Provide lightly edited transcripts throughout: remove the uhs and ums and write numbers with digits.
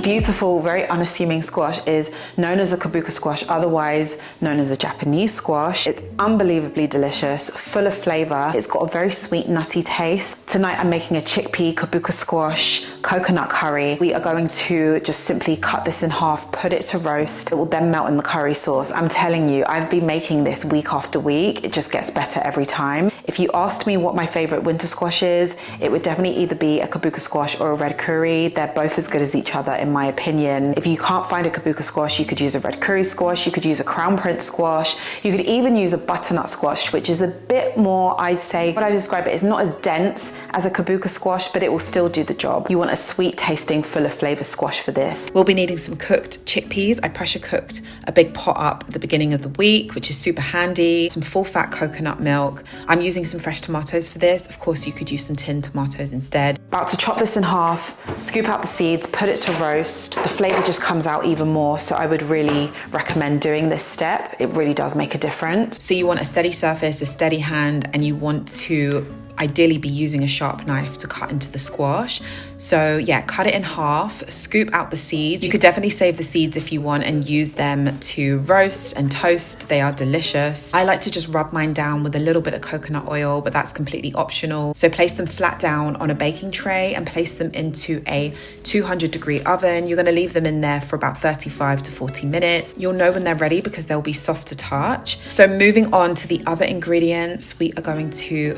beautiful, very unassuming squash is known as a kabocha squash, otherwise known as a Japanese squash. It's unbelievably delicious, full of flavor. It's got a very sweet, nutty taste. Tonight I'm making a chickpea kabocha squash coconut curry. We are going to just simply cut this in half, put it to roast. It will then melt in the curry sauce. I'm telling you, I've been making this week after week. It just gets better every time. If you asked me what my favorite winter squash is, it would definitely either be a kabocha squash or a red curry. They're both as good as each other in my opinion. If you can't find a kabocha squash, you could use a red curry squash, you could use a crown prince squash, you could even use a butternut squash, which is a bit more, I'd say, what I describe it is not as dense as a kabocha squash, but it will still do the job. You want a sweet tasting, full of flavor squash for this. We'll be needing some cooked chickpeas. I pressure cooked a big pot up at the beginning of the week, which is super handy. Some full fat coconut milk. I'm using some fresh tomatoes for this. Of course, you could use some tinned tomatoes instead. About to chop this in half, scoop out the seeds, put it to roast. The flavor just comes out even more, so I would really recommend doing this step. It really does make a difference. So you want a steady surface, a steady hand, and you want to ideally be using a sharp knife to cut into the squash. So yeah, cut it in half, scoop out the seeds. You could definitely save the seeds if you want and use them to roast and toast. They are delicious. I like to just rub mine down with a little bit of coconut oil, but that's completely optional. So place them flat down on a baking tray and place them into a 200-degree oven. You're gonna leave them in there for about 35 to 40 minutes. You'll know when they're ready because they'll be soft to touch. So moving on to the other ingredients, we are going to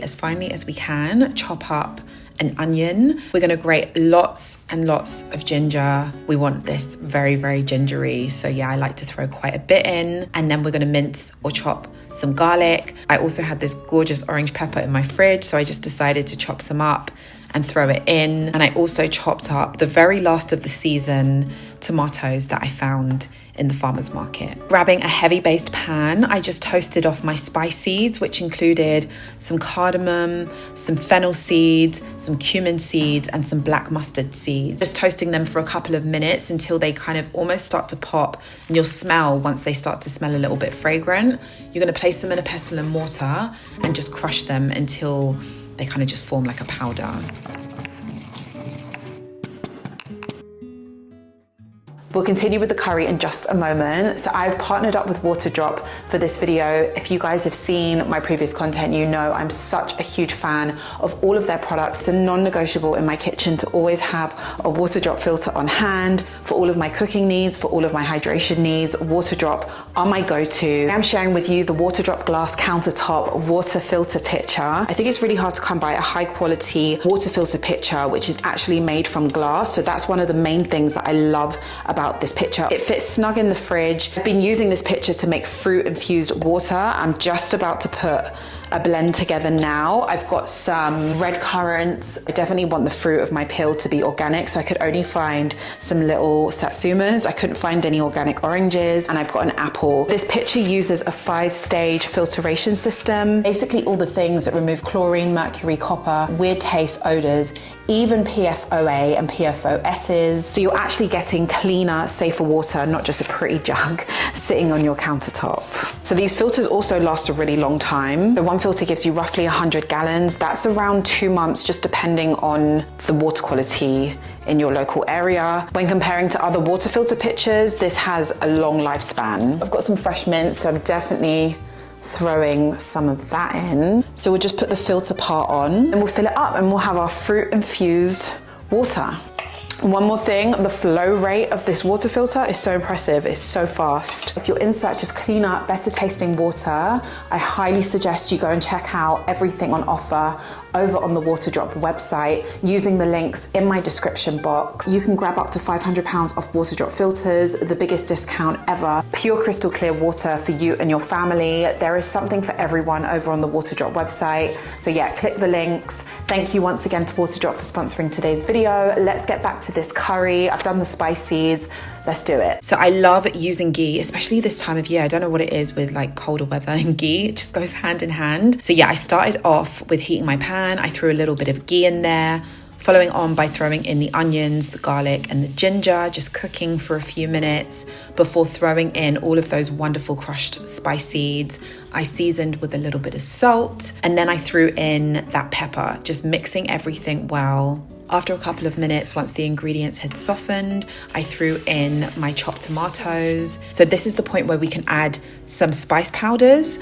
as finely as we can, chop up an onion. We're gonna grate lots and lots of ginger. We want this very, very gingery. So yeah, I like to throw quite a bit in. And then we're gonna mince or chop some garlic. I also had this gorgeous orange pepper in my fridge, so I just decided to chop some up and throw it in. And I also chopped up the very last of the season tomatoes that I found in the farmer's market. Grabbing a heavy based pan, I just toasted off my spice seeds, which included some cardamom, some fennel seeds, some cumin seeds, and some black mustard seeds. Just toasting them for a couple of minutes until they kind of almost start to pop, and you'll smell once they start to smell a little bit fragrant. You're gonna place them in a pestle and mortar and just crush them until they kind of just form like a powder. We'll continue with the curry in just a moment. So I've partnered up with Water Drop for this video. If you guys have seen my previous content, you know I'm such a huge fan of all of their products. It's a non-negotiable in my kitchen to always have a Water Drop filter on hand for all of my cooking needs, for all of my hydration needs. Water Drop are my go-to. I'm sharing with you the Water Drop glass countertop water filter pitcher. I think it's really hard to come by a high quality water filter pitcher, which is actually made from glass. So that's one of the main things that I love about this pitcher. It fits snug in the fridge. I've been using this pitcher to make fruit infused water. I'm just about to put a blend together now. I've got some red currants. I definitely want the fruit of my peel to be organic, so I could only find some little satsumas. I couldn't find any organic oranges, and I've got an apple. This pitcher uses a 5-stage filtration system. Basically all the things that remove chlorine, mercury, copper, weird taste, odors, even PFOA and PFOSs. So you're actually getting cleaner, safer water, not just a pretty jug sitting on your countertop. So these filters also last a really long time. The one filter gives you roughly 100 gallons. That's around 2 months, just depending on the water quality in your local area. When comparing to other water filter pitchers, this has a long lifespan. I've got some fresh mint, so I'm definitely throwing some of that in. So we'll just put the filter part on and we'll fill it up and we'll have our fruit infused water. One more thing, the flow rate of this water filter is so impressive, it's so fast. If you're in search of cleaner, better tasting water, I highly suggest you go and check out everything on offer over on the Water Drop website using the links in my description box. You can grab up to £500 off Water Drop filters, the biggest discount ever. Pure crystal clear water for you and your family. There is something for everyone over on the Water Drop website. So yeah, click the links. Thank you once again to Water Drop for sponsoring today's video. Let's get back to this curry. I've done the spices. Let's do it. So I love using ghee, especially this time of year. I don't know what it is with like colder weather and ghee. It just goes hand in hand. So yeah, I started off with heating my pan. I threw a little bit of ghee in there, following on by throwing in the onions, the garlic and the ginger, just cooking for a few minutes before throwing in all of those wonderful crushed spice seeds. I seasoned with a little bit of salt, and then I threw in that pepper, just mixing everything well. After a couple of minutes, once the ingredients had softened, I threw in my chopped tomatoes. So this is the point where we can add some spice powders,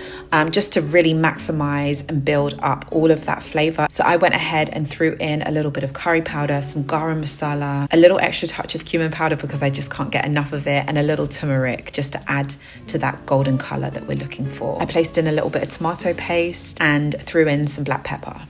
just to really maximize and build up all of that flavor. So I went ahead and threw in a little bit of curry powder, some garam masala, a little extra touch of cumin powder because I just can't get enough of it, and a little turmeric just to add to that golden color that we're looking for. I placed in a little bit of tomato paste and threw in some black pepper.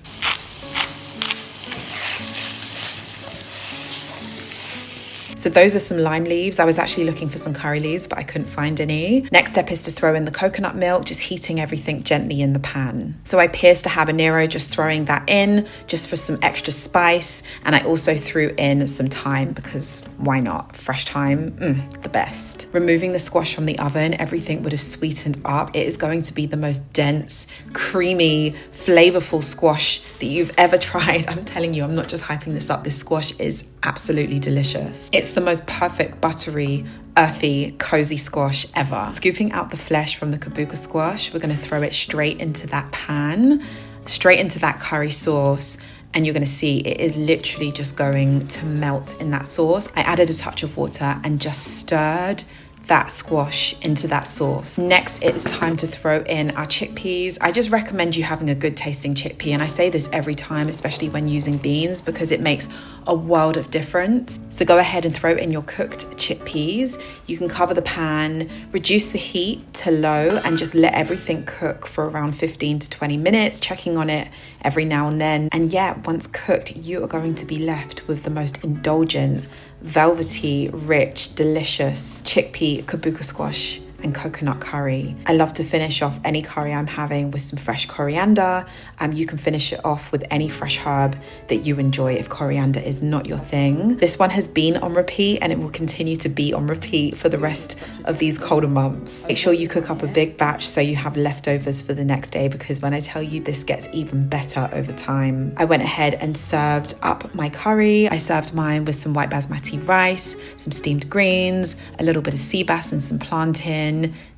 So those are some lime leaves. I was actually looking for some curry leaves, but I couldn't find any. Next step is to throw in the coconut milk, just heating everything gently in the pan. So I pierced a habanero, just throwing that in, just for some extra spice. And I also threw in some thyme because why not? Fresh thyme, the best. Removing the squash from the oven, everything would have sweetened up. It is going to be the most dense, creamy, flavorful squash that you've ever tried. I'm telling you, I'm not just hyping this up. This squash is absolutely delicious. It's the most perfect buttery, earthy, cozy squash ever. Scooping out the flesh from the kabocha squash, we're going to throw it straight into that pan, straight into that curry sauce, and you're going to see it is literally just going to melt in that sauce. I added a touch of water and just stirred that squash into that sauce. Next, it's time to throw in our chickpeas. I just recommend you having a good tasting chickpea, and I say this every time, especially when using beans, because it makes a world of difference. So go ahead and throw in your cooked chickpeas. You can cover the pan, reduce the heat to low, and just let everything cook for around 15 to 20 minutes, checking on it every now and then. And yeah, once cooked, you are going to be left with the most indulgent, velvety, rich, delicious chickpea kabocha squash and coconut curry. I love to finish off any curry I'm having with some fresh coriander. You can finish it off with any fresh herb that you enjoy if coriander is not your thing. This one has been on repeat and it will continue to be on repeat for the rest of these colder months. Make sure you cook up a big batch so you have leftovers for the next day, because when I tell you, this gets even better over time. I went ahead and served up my curry. I served mine with some white basmati rice, some steamed greens, a little bit of sea bass and some plantain.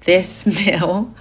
This meal,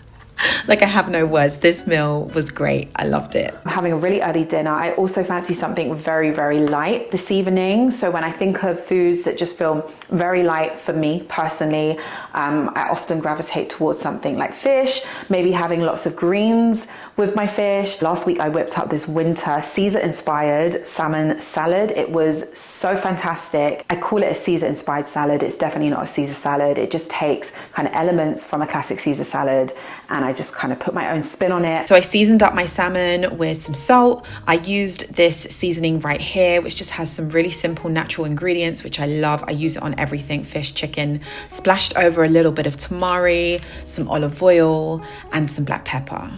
like I have no words, this meal was great. I loved it. I'm having a really early dinner. I also fancy something very, very light this evening. So when I think of foods that just feel very light for me personally, I often gravitate towards something like fish, maybe having lots of greens with my fish. Last week I whipped up this winter Caesar inspired salmon salad. It was so fantastic. I call it a Caesar inspired salad. It's definitely not a Caesar salad. It just takes kind of elements from a classic Caesar salad and I just kind of put my own spin on it. So I seasoned up my salmon with some salt. I used this seasoning right here, which just has some really simple natural ingredients, which I love. I use it on everything, fish, chicken. Splashed over a little bit of tamari, some olive oil, and some black pepper.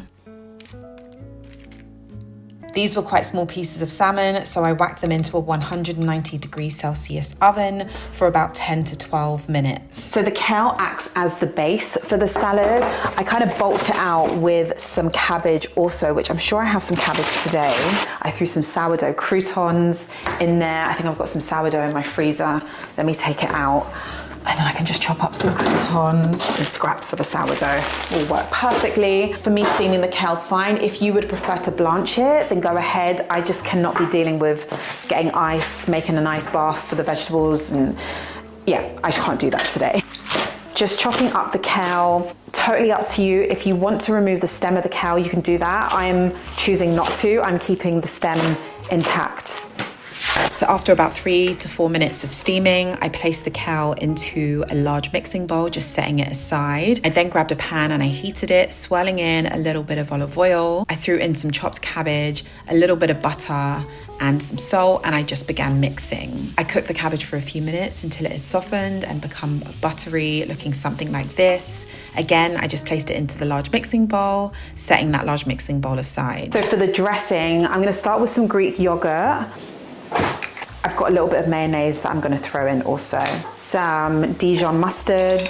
These were quite small pieces of salmon, so I whacked them into a 190 degrees Celsius oven for about 10 to 12 minutes. So the kale acts as the base for the salad. I kind of bulked it out with some cabbage also, which I'm sure I have some cabbage today. I threw some sourdough croutons in there. I think I've got some sourdough in my freezer. Let me take it out. And then I can just chop up some croutons, some scraps of a sourdough. Will work perfectly. For me, steaming the kale's fine. If you would prefer to blanch it, then go ahead. I just cannot be dealing with getting ice, making an ice bath for the vegetables, and yeah, I just can't do that today. Just chopping up the kale, totally up to you. If you want to remove the stem of the kale, you can do that. I'm choosing not to. I'm keeping the stem intact. So after about 3 to 4 minutes of steaming, I placed the kale into a large mixing bowl, just setting it aside. I then grabbed a pan and I heated it, swirling in a little bit of olive oil. I threw in some chopped cabbage, a little bit of butter, and some salt, and I just began mixing. I cooked the cabbage for a few minutes until it has softened and become buttery, looking something like this. Again, I just placed it into the large mixing bowl, setting that large mixing bowl aside. So for the dressing, I'm gonna start with some Greek yogurt. I've got a little bit of mayonnaise that I'm going to throw in also. Some Dijon mustard.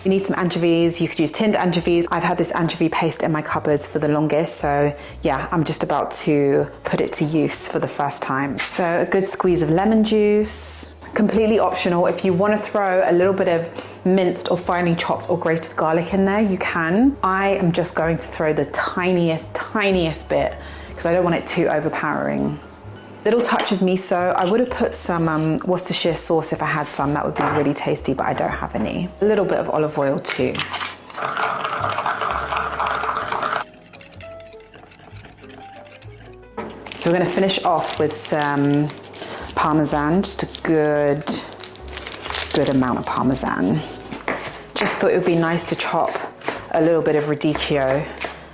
You need some anchovies. You could use tinned anchovies. I've had this anchovy paste in my cupboards for the longest, so yeah, I'm just about to put it to use for the first time. So a good squeeze of lemon juice. Completely optional. If you want to throw a little bit of minced or finely chopped or grated garlic in there, you can. I am just going to throw the tiniest bit because I don't want it too overpowering. Little touch of miso. I would have put some Worcestershire sauce if I had some. That would be really tasty, but I don't have any. A little bit of olive oil too. So we're going to finish off with some Parmesan, just a good amount of Parmesan. Just thought it would be nice to chop a little bit of radicchio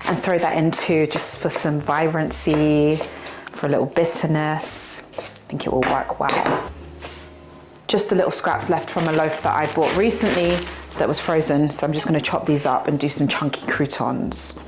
and throw that into just for some vibrancy, for a little bitterness. I think it will work well. Just the little scraps left from a loaf that I bought recently that was frozen, so I'm just going to chop these up and do some chunky croutons.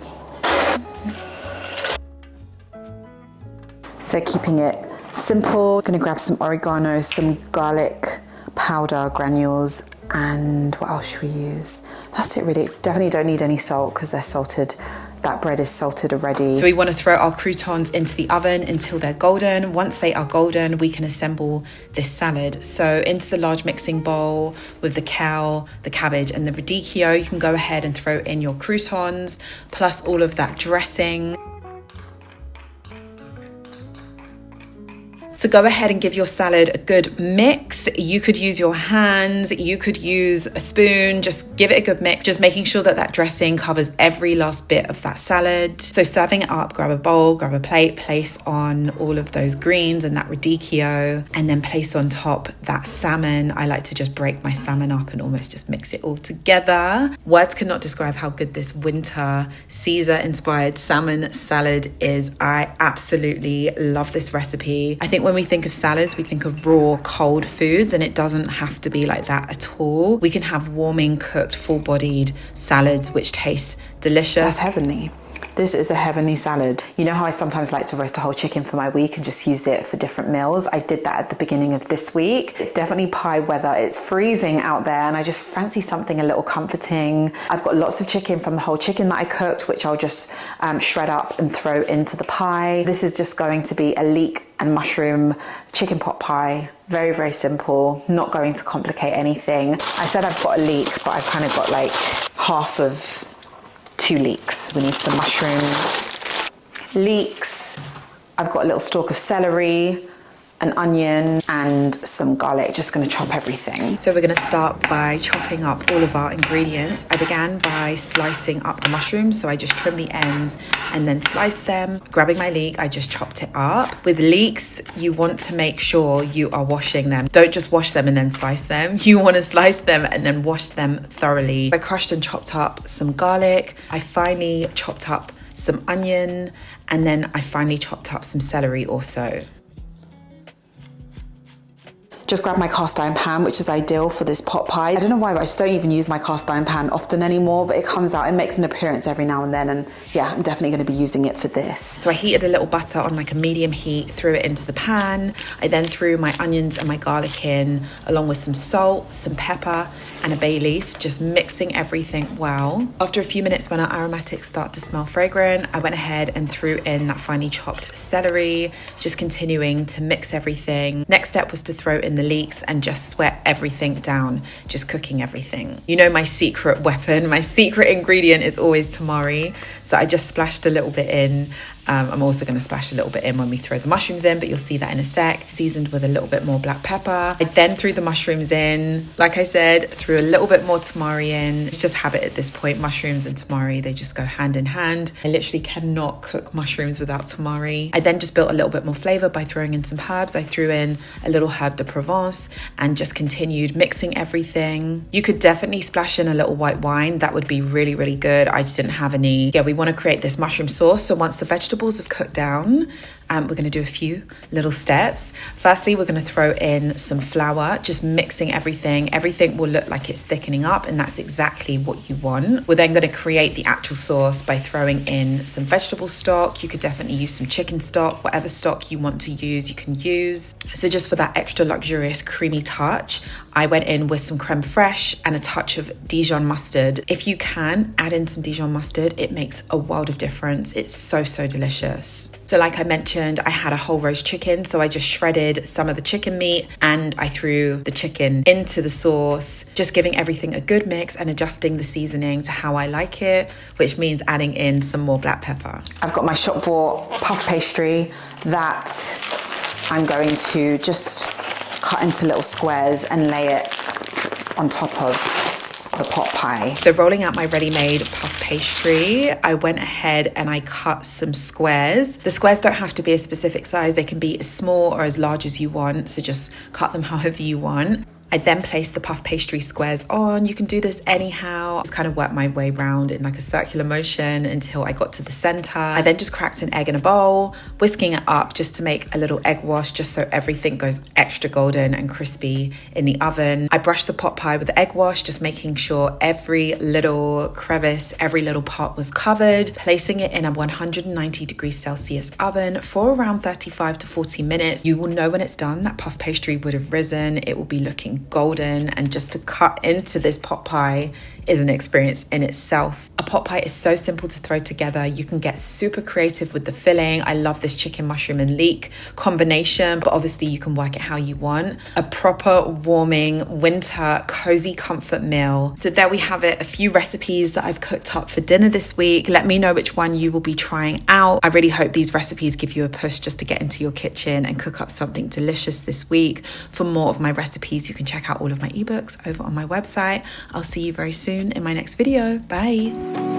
So keeping it simple, gonna grab some oregano, some garlic powder granules, and what else should we use? That's it really. Definitely don't need any salt because they're salted. That bread is salted already. So we want to throw our croutons into the oven until they're golden. Once they are golden, we can assemble this salad. So into the large mixing bowl with the kale, the cabbage and the radicchio, you can go ahead and throw in your croutons, plus all of that dressing. So go ahead and give your salad a good mix. You could use your hands, you could use a spoon, just give it a good mix, just making sure that that dressing covers every last bit of that salad. So serving it up, grab a bowl, grab a plate, place on all of those greens and that radicchio, and then place on top that salmon. I like to just break my salmon up and almost just mix it all together. Words cannot describe how good this winter Caesar inspired salmon salad is. I absolutely love this recipe. I think when we think of salads, we think of raw, cold foods, and it doesn't have to be like that at all. We can have warming, cooked, full-bodied salads which taste delicious. That's heavenly. This is a heavenly salad. You know how I sometimes like to roast a whole chicken for my week and just use it for different meals? I did that at the beginning of this week. It's definitely pie weather. It's freezing out there and I just fancy something a little comforting. I've got lots of chicken from the whole chicken that I cooked, which I'll just shred up and throw into the pie. This is just going to be a leek and mushroom chicken pot pie. Very, very simple, not going to complicate anything. I said I've got a leek, but I've kind of got like half of 2 leeks. We need some mushrooms, leeks. I've got a little stalk of celery, an onion and some garlic. Just gonna chop everything. So we're gonna start by chopping up all of our ingredients. I began by slicing up the mushrooms. So I just trimmed the ends and then sliced them. Grabbing my leek, I just chopped it up. With leeks, you want to make sure you are washing them. Don't just wash them and then slice them. You wanna slice them and then wash them thoroughly. I crushed and chopped up some garlic. I finely chopped up some onion, and then I finally chopped up some celery also. Just grab my cast iron pan, which is ideal for this pot pie. I don't know why, but I just don't even use my cast iron pan often anymore, but it comes out, it makes an appearance every now and then, and yeah, I'm definitely gonna be using it for this. So I heated a little butter on like a medium heat, threw it into the pan. I then threw my onions and my garlic in, along with some salt, some pepper, and a bay leaf, just mixing everything well. After a few minutes, when our aromatics start to smell fragrant, I went ahead and threw in that finely chopped celery, just continuing to mix everything. Next step was to throw in the leeks and just sweat everything down, just cooking everything. You know my secret weapon, my secret ingredient is always tamari. So I just splashed a little bit in. I'm also going to splash a little bit in when we throw the mushrooms in, but you'll see that in a sec. Seasoned with a little bit more black pepper. I then threw the mushrooms in. Like I said, threw a little bit more tamari in. It's just habit at this point. Mushrooms and tamari, they just go hand in hand. I literally cannot cook mushrooms without tamari. I then just built a little bit more flavor by throwing in some herbs. I threw in a little herb de Provence and just continued mixing everything. You could definitely splash in a little white wine. That would be really, really good. I just didn't have any. Yeah, we want to create this mushroom sauce. So once the vegetables have cooked down, we're going to do a few little steps. Firstly, we're going to throw in some flour, just mixing everything. Everything will look like it's thickening up, and that's exactly what you want. We're then going to create the actual sauce by throwing in some vegetable stock. You could definitely use some chicken stock. Whatever stock you want to use, you can use. So just for that extra luxurious creamy touch, I went in with some creme fraiche and a touch of Dijon mustard. If you can, add in some Dijon mustard. It makes a world of difference. It's so, so delicious. So like I mentioned, I had a whole roast chicken, so I just shredded some of the chicken meat and I threw the chicken into the sauce, just giving everything a good mix and adjusting the seasoning to how I like it, which means adding in some more black pepper. I've got my shop bought puff pastry that I'm going to just cut into little squares and lay it on top of the pot pie. So rolling out my ready-made puff pastry, I went ahead and I cut some squares. The squares don't have to be a specific size. They can be as small or as large as you want. So just cut them however you want. I then placed the puff pastry squares on. You can do this anyhow. Just kind of work my way around in like a circular motion until I got to the center. I then just cracked an egg in a bowl, whisking it up just to make a little egg wash, just so everything goes extra golden and crispy in the oven. I brushed the pot pie with the egg wash, just making sure every little crevice, every little part was covered, placing it in a 190 degrees Celsius oven for around 35 to 40 minutes. You will know when it's done, that puff pastry would have risen. It will be looking golden, and just to cut into this pot pie is an experience in itself. A pot pie is so simple to throw together. You can get super creative with the filling. I love this chicken, mushroom and leek combination, but obviously you can work it how you want. A proper warming winter cozy comfort meal. So there we have it, a few recipes that I've cooked up for dinner this week. Let me know which one you will be trying out. I really hope these recipes give you a push just to get into your kitchen and cook up something delicious this week. For more of my recipes, you can check out all of my ebooks over on my website. I'll see you very soon in my next video. Bye.